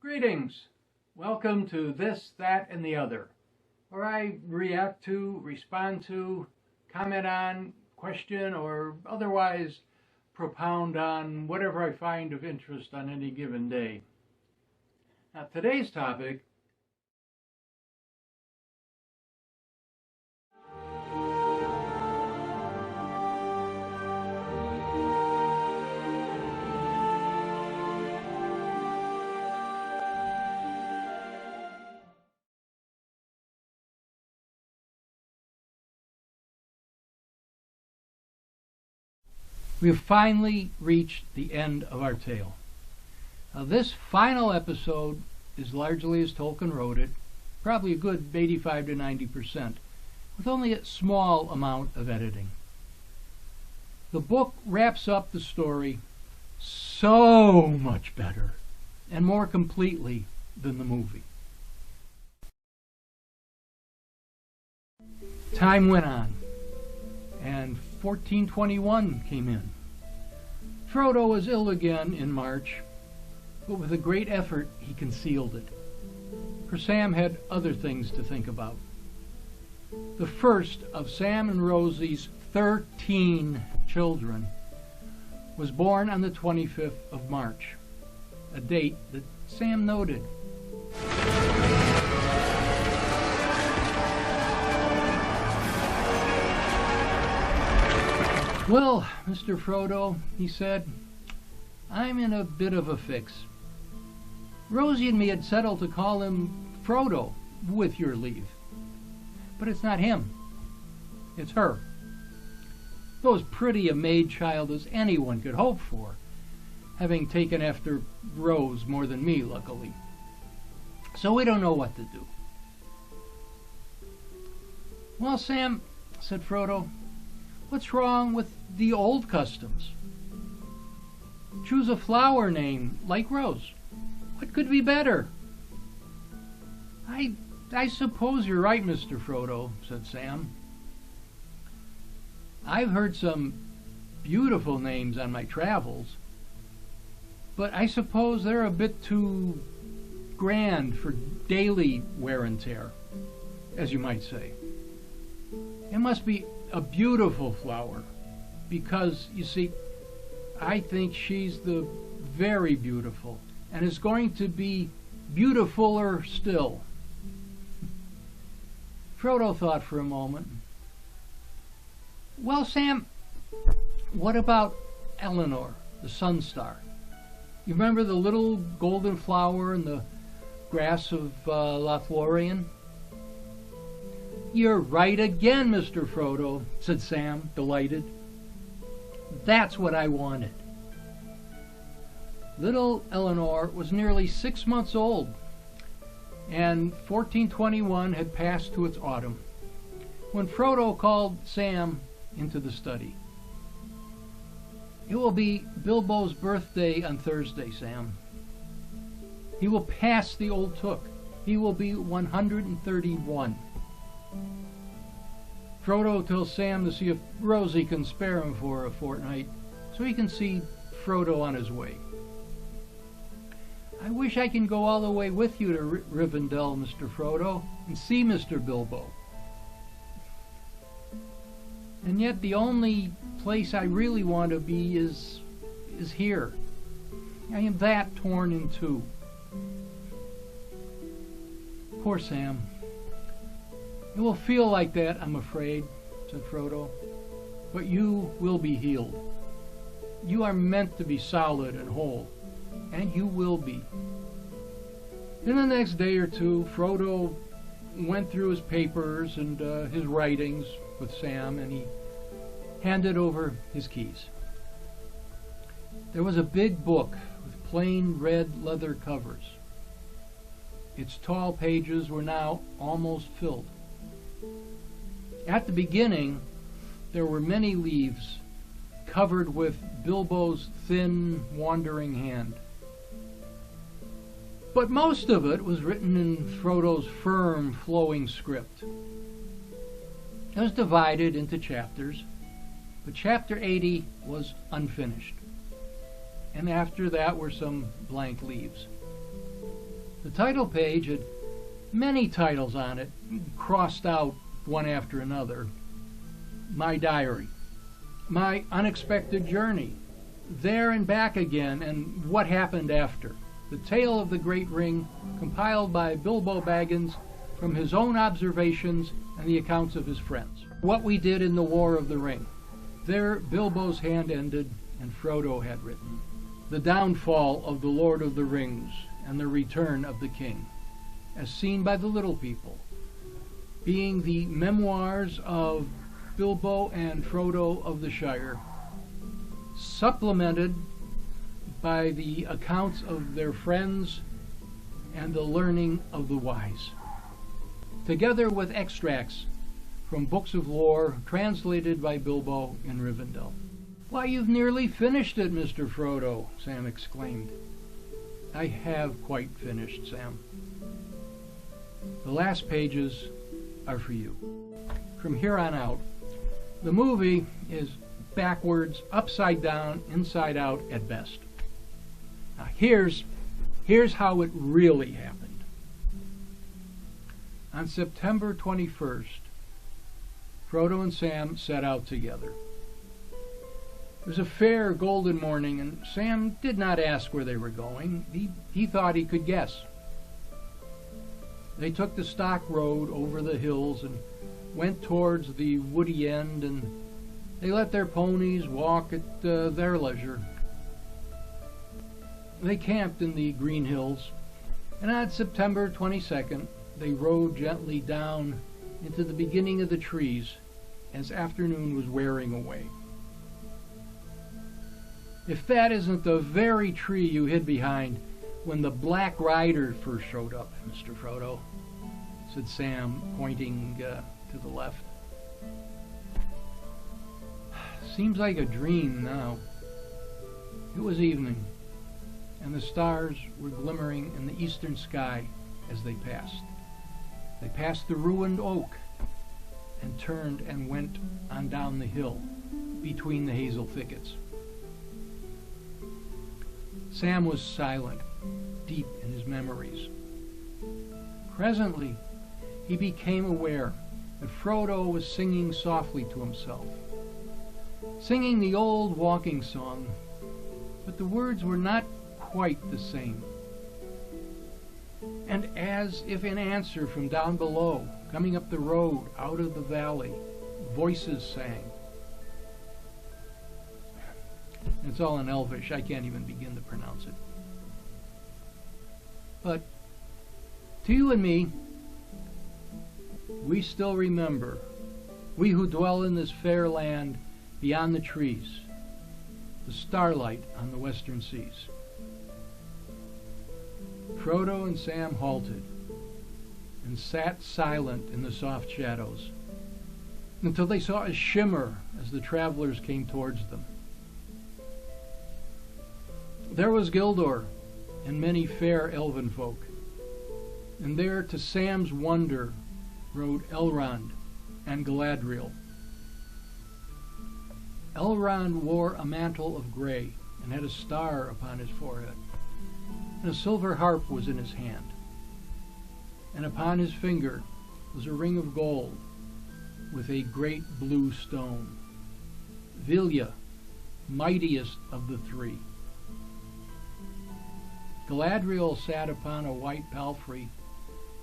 Greetings! Welcome to This, That, and the Other, where I react to, respond to, comment on, question, or otherwise propound on whatever I find of interest on any given day. Now, today's topic we have finally reached the end of our tale. Now, this final episode is largely as Tolkien wrote it, probably a good 85 to 90%, with only a small amount of editing. The book wraps up the story so much better and more completely than the movie. Time went on, and 1421 came in. Frodo was ill again in March, but with a great effort he concealed it, for Sam had other things to think about. The first of Sam and Rosie's 13 children was born on the 25th of March, a date that Sam noted. "Well, Mr. Frodo," he said, "I'm in a bit of a fix. Rosie and me had settled to call him Frodo, with your leave. But it's not him. It's her. Though as pretty a maid child as anyone could hope for, having taken after Rose more than me, luckily. So we don't know what to do." "Well, Sam," said Frodo, "what's wrong with the old customs? Choose a flower name like Rose. What could be better?" I suppose you're right, Mr. Frodo," said Sam. "I've heard some beautiful names on my travels, but I suppose they're a bit too grand for daily wear and tear, as you might say. It must be a beautiful flower, because, you see, I think she's the very beautiful, and is going to be beautifuler still." Frodo thought for a moment. "Well, Sam, what about Eleanor, the sun star? You remember the little golden flower in the grass of Lothlorien?" "You're right again, Mr. Frodo," said Sam, delighted. "That's what I wanted." Little Eleanor was nearly 6 months old, and 1421 had passed to its autumn, when Frodo called Sam into the study. "It will be Bilbo's birthday on Thursday, Sam. He will pass the Old Took. He will be 131. Frodo tells Sam to see if Rosie can spare him for a fortnight, so he can see Frodo on his way. "I wish I can go all the way with you to Rivendell, Mr. Frodo, and see Mr. Bilbo. And yet the only place I really want to be is here. I am that torn in two." "Poor Sam. It will feel like that, I'm afraid," said Frodo. "But you will be healed. You are meant to be solid and whole, and you will be." In the next day or two, Frodo went through his papers and his writings with Sam, and he handed over his keys. There was a big book with plain red leather covers. Its tall pages were now almost filled. At the beginning, there were many leaves covered with Bilbo's thin, wandering hand. But most of it was written in Frodo's firm, flowing script. It was divided into chapters, but chapter 80 was unfinished, and after that were some blank leaves. The title page had many titles on it, crossed out one after another. My Diary, My Unexpected Journey, There and Back Again, and What Happened After. The Tale of the Great Ring, compiled by Bilbo Baggins from his own observations and the accounts of his friends. What We Did in the War of the Ring. There Bilbo's hand ended, and Frodo had written. The Downfall of the Lord of the Rings and the Return of the King, as seen by the little people, being the memoirs of Bilbo and Frodo of the Shire, supplemented by the accounts of their friends and the learning of the wise, together with extracts from books of lore translated by Bilbo in Rivendell. "Why, you've nearly finished it, Mr. Frodo," Sam exclaimed. "I have quite finished, Sam. The last pages are for you." From here on out, the movie is backwards, upside down, inside out at best. Now here's how it really happened. On September 21st, Frodo and Sam set out together. It was a fair golden morning, and Sam did not ask where they were going. He thought he could guess. They took the stock road over the hills and went towards the woody end, and they let their ponies walk at their leisure. They camped in the green hills, and on September 22nd, they rode gently down into the beginning of the trees as afternoon was wearing away. If that isn't the very tree you hid behind when the Black Rider first showed up, Mr. Frodo, said Sam, pointing to the left. Seems like a dream now. It was evening, and the stars were glimmering in the eastern sky as they passed. They passed the ruined oak and turned and went on down the hill between the hazel thickets. Sam was silent, deep in his memories. Presently, he became aware that Frodo was singing softly to himself, singing the old walking song, but the words were not quite the same. And as if in answer from down below, coming up the road out of the valley, voices sang. It's all in Elvish. I can't even begin to pronounce it. But to you and me, we still remember, we who dwell in this fair land beyond the trees, the starlight on the western seas. Frodo and Sam halted and sat silent in the soft shadows until they saw a shimmer as the travelers came towards them. There was Gildor and many fair elven folk, and there, to Sam's wonder, rode Elrond and Galadriel. Elrond wore a mantle of gray and had a star upon his forehead, and a silver harp was in his hand, and upon his finger was a ring of gold with a great blue stone. Vilya, mightiest of the three. Galadriel sat upon a white palfrey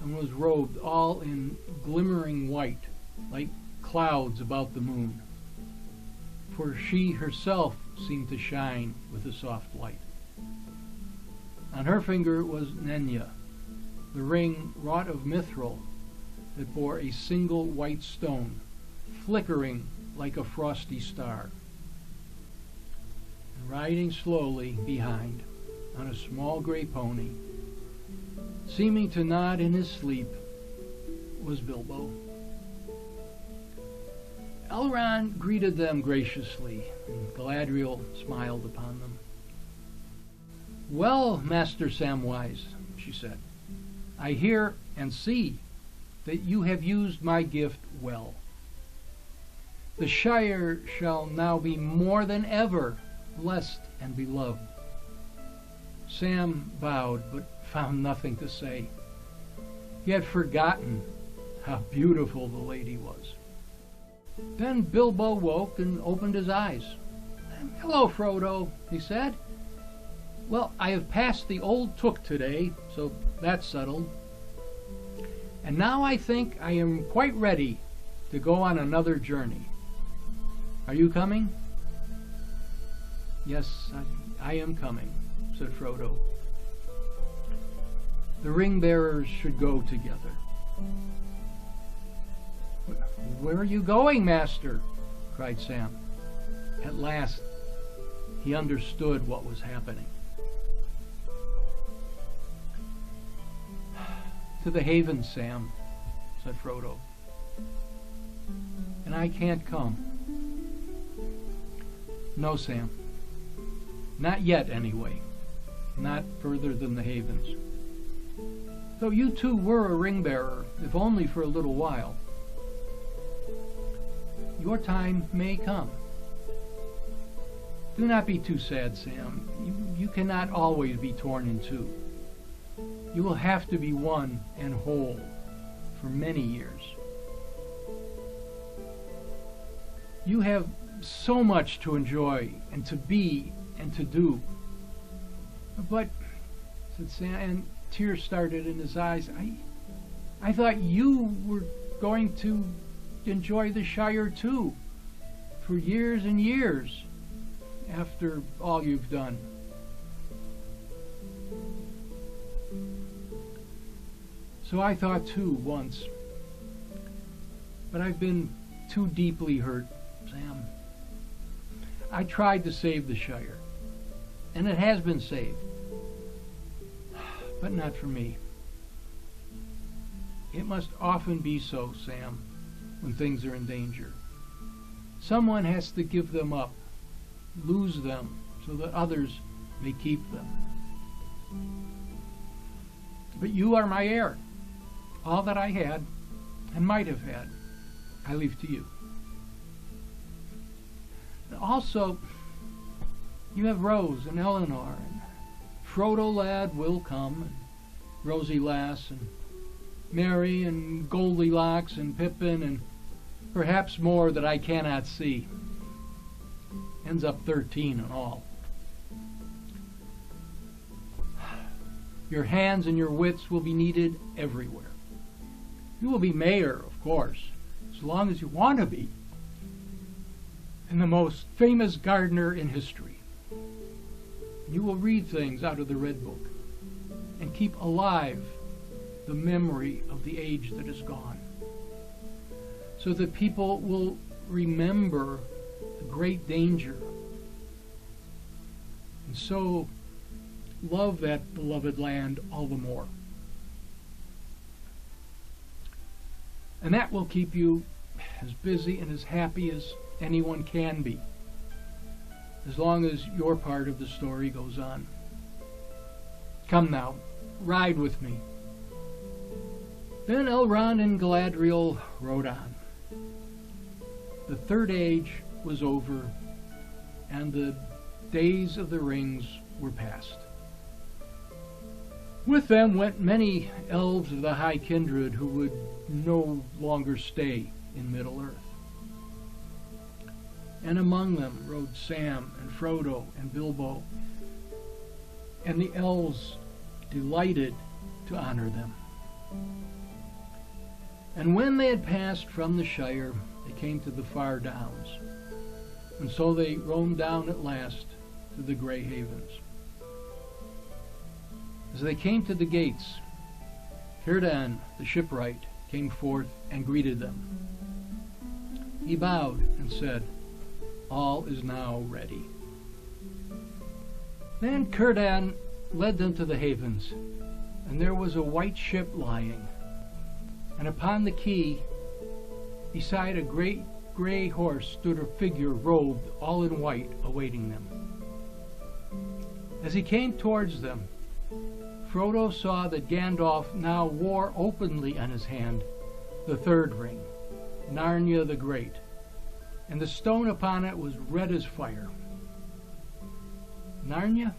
and was robed all in glimmering white, like clouds about the moon, for she herself seemed to shine with a soft light. On her finger was Nenya, the ring wrought of mithril that bore a single white stone, flickering like a frosty star. And riding slowly behind, on a small gray pony, seeming to nod in his sleep, was Bilbo. Elrond greeted them graciously, and Galadriel smiled upon them. "Well, Master Samwise," she said, "I hear and see that you have used my gift well. The Shire shall now be more than ever blessed and beloved. Sam bowed, but found nothing to say. He had forgotten how beautiful the lady was. Then Bilbo woke and opened his eyes. "Hello, Frodo," he said. "Well, I have passed the Old Took today, so that's settled. And now I think I am quite ready to go on another journey. Are you coming?" "Yes, I am coming," said Frodo. "The ring-bearers should go together." "Where are you going, Master?" cried Sam. At last, he understood what was happening. "To the Haven, Sam," said Frodo. "And I can't come." "No, Sam. Not yet, anyway. Not further than the Havens. Though you too were a ring-bearer, if only for a little while. Your time may come. Do not be too sad, Sam. You cannot always be torn in two. You will have to be one and whole for many years. You have so much to enjoy and to be and to do." "But," said Sam, and tears started in his eyes, I thought you were going to enjoy the Shire too, for years and years, after all you've done." "So I thought too, once. But I've been too deeply hurt, Sam. I tried to save the Shire, and it has been saved. But not for me. It must often be so, Sam, when things are in danger. Someone has to give them up, lose them, so that others may keep them. But you are my heir. All that I had, and might have had, I leave to you. Also, you have Rose and Eleanor, and Frodo lad will come, and Rosie lass, and Mary, and Goldilocks, and Pippin, and perhaps more that I cannot see. Ends up 13 in all. Your hands and your wits will be needed everywhere. You will be mayor, of course, as long as you want to be, and the most famous gardener in history. You will read things out of the Red Book and keep alive the memory of the age that is gone, so that people will remember the great danger, and so love that beloved land all the more. And that will keep you as busy and as happy as anyone can be, as long as your part of the story goes on. Come now, ride with me." Then Elrond and Galadriel rode on. The Third Age was over, and the days of the rings were past. With them went many elves of the High Kindred who would no longer stay in Middle-earth. And among them rode Sam and Frodo and Bilbo, and the elves delighted to honor them. And when they had passed from the Shire, they came to the far downs, and so they roamed down at last to the Grey Havens. As they came to the gates, Círdan, the shipwright, came forth and greeted them. He bowed and said, "All is now ready." Then Círdan led them to the havens, and there was a white ship lying, and upon the quay, beside a great gray horse, stood a figure robed all in white, awaiting them. As he came towards them, Frodo saw that Gandalf now wore openly on his hand the third ring, Narnia the Great, and the stone upon it was red as fire. Narnia?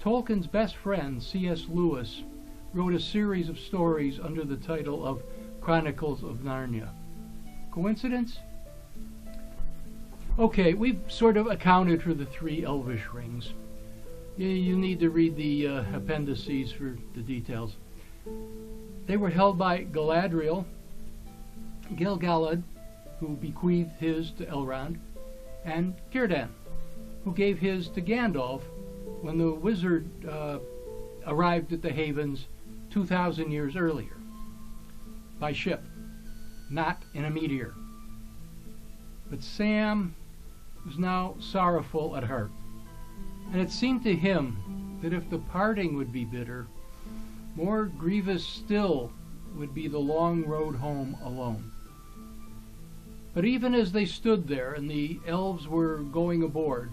Tolkien's best friend, C.S. Lewis, wrote a series of stories under the title of Chronicles of Narnia. Coincidence? Okay, we've sort of accounted for the 3 elvish rings. You need to read the appendices for the details. They were held by Galadriel, Gil-galad, who bequeathed his to Elrond, and Círdan, who gave his to Gandalf when the wizard arrived at the Havens 2,000 years earlier, by ship, not in a meteor. But Sam was now sorrowful at heart, and it seemed to him that if the parting would be bitter, more grievous still would be the long road home alone. But even as they stood there and the elves were going aboard,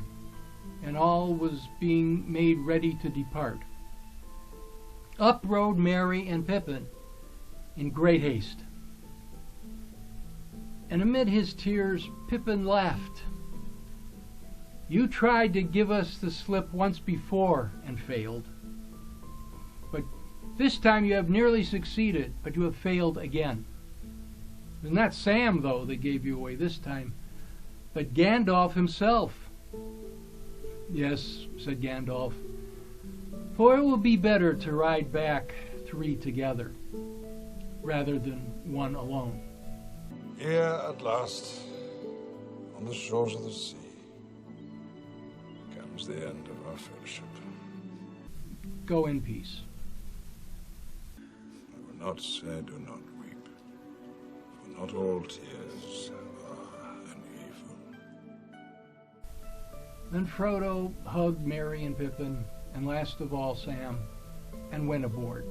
and all was being made ready to depart, up rode Merry and Pippin in great haste. And amid his tears, Pippin laughed. "You tried to give us the slip once before and failed. But this time you have nearly succeeded, but you have failed again. It was not Sam, though, that gave you away this time, but Gandalf himself." "Yes," said Gandalf, "for it will be better to ride back 3 together, rather than 1 alone." Here, at last, on the shores of the sea, comes the end of our fellowship. Go in peace. I will not say, do not weep, for not all tears are an evil. Then Frodo hugged Merry and Pippin, and last of all Sam, and went aboard.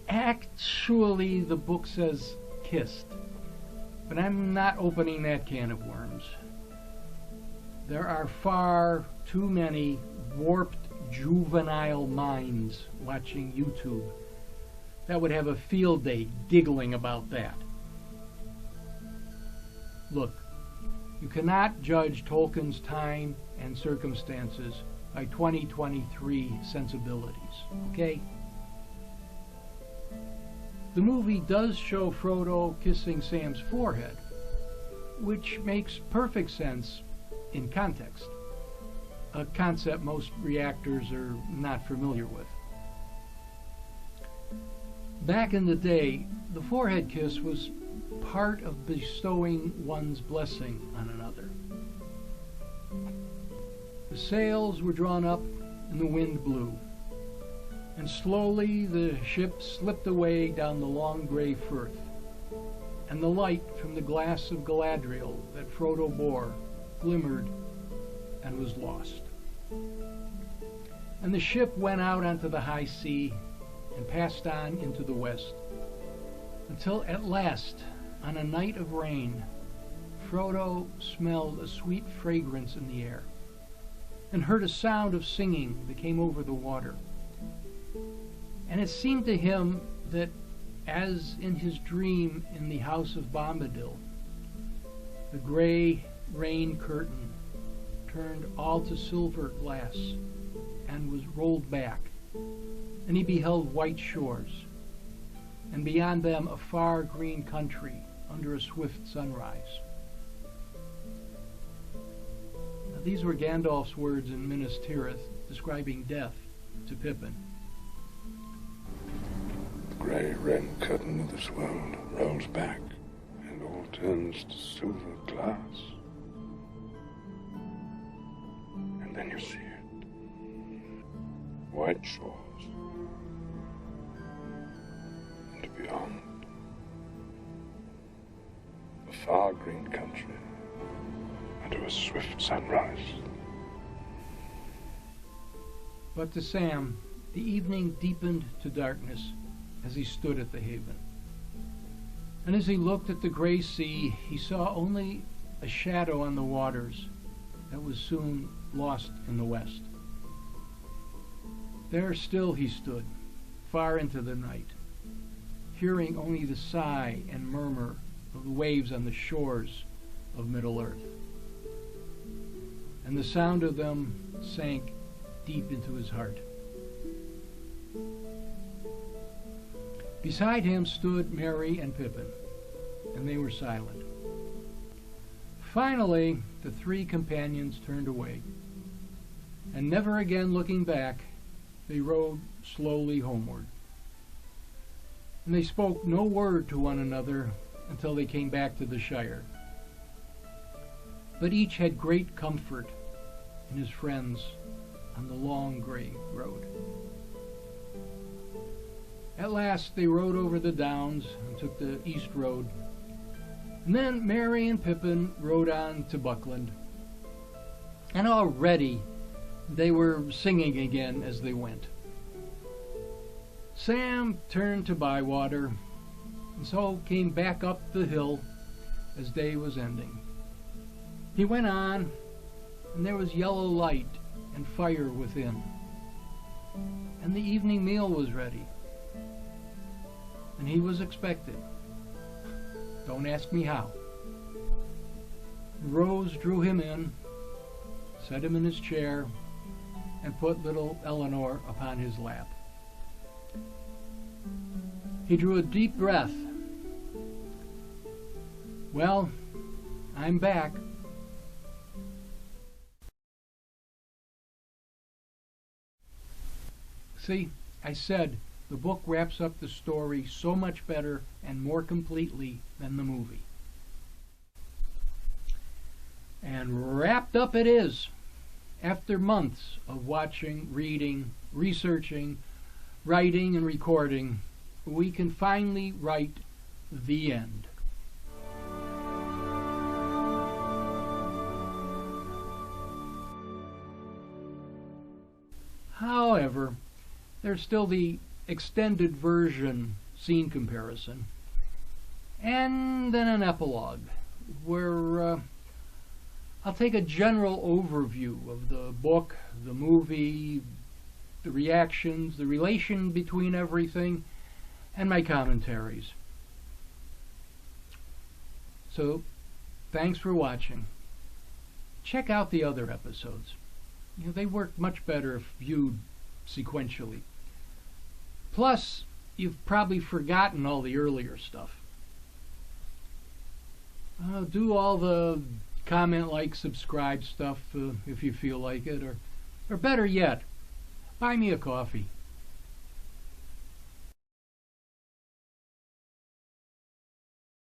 Actually, the book says kissed, but I'm not opening that can of worms. There are far too many warped juvenile minds watching YouTube that would have a field day giggling about that. Look, you cannot judge Tolkien's time and circumstances by 2023 sensibilities, okay? The movie does show Frodo kissing Sam's forehead, which makes perfect sense in context, a concept most reactors are not familiar with. Back in the day, the forehead kiss was part of bestowing one's blessing on another. The sails were drawn up and the wind blew, and slowly the ship slipped away down the long gray firth, and the light from the glass of Galadriel that Frodo bore glimmered and was lost. And the ship went out onto the high sea and passed on into the west, until at last, on a night of rain, Frodo smelled a sweet fragrance in the air, and heard a sound of singing that came over the water. And it seemed to him that, as in his dream in the house of Bombadil, the gray rain curtain turned all to silver glass and was rolled back, and he beheld white shores, and beyond them a far green country under a swift sunrise. Now, these were Gandalf's words in Minas Tirith describing death to Pippin. The grey rain curtain of this world rolls back, and all turns to silver glass. And then you see it. White shores. And beyond, a far green country under a swift sunrise. But to Sam, the evening deepened to darkness as he stood at the haven. And as he looked at the gray sea, he saw only a shadow on the waters that was soon lost in the west. There still he stood, far into the night, hearing only the sigh and murmur of the waves on the shores of Middle-earth. And the sound of them sank deep into his heart. Beside him stood Merry and Pippin, and they were silent. Finally, the three companions turned away, and never again looking back, they rode slowly homeward. And they spoke no word to one another until they came back to the Shire. But each had great comfort in his friends on the long grey road. At last they rode over the downs and took the east road. And then Merry and Pippin rode on to Buckland. And already they were singing again as they went. Sam turned to Bywater, and so came back up the hill as day was ending. He went on, and there was yellow light and fire within, and the evening meal was ready, and he was expected. Don't ask me how. Rose drew him in, set him in his chair, and put little Eleanor upon his lap. He drew a deep breath. Well, I'm back. See, I said the book wraps up the story so much better and more completely than the movie. And wrapped up it is. After months of watching, reading, researching, writing, and recording, we can finally write the end. However, there's still the extended version scene comparison, and then an epilogue where I'll take a general overview of the book, the movie, the reactions, the relation between everything, and my commentaries. So, thanks for watching. Check out the other episodes. You know, they work much better if viewed sequentially. Plus, you've probably forgotten all the earlier stuff. Do all the comment, like, subscribe stuff if you feel like it, or better yet, buy me a coffee.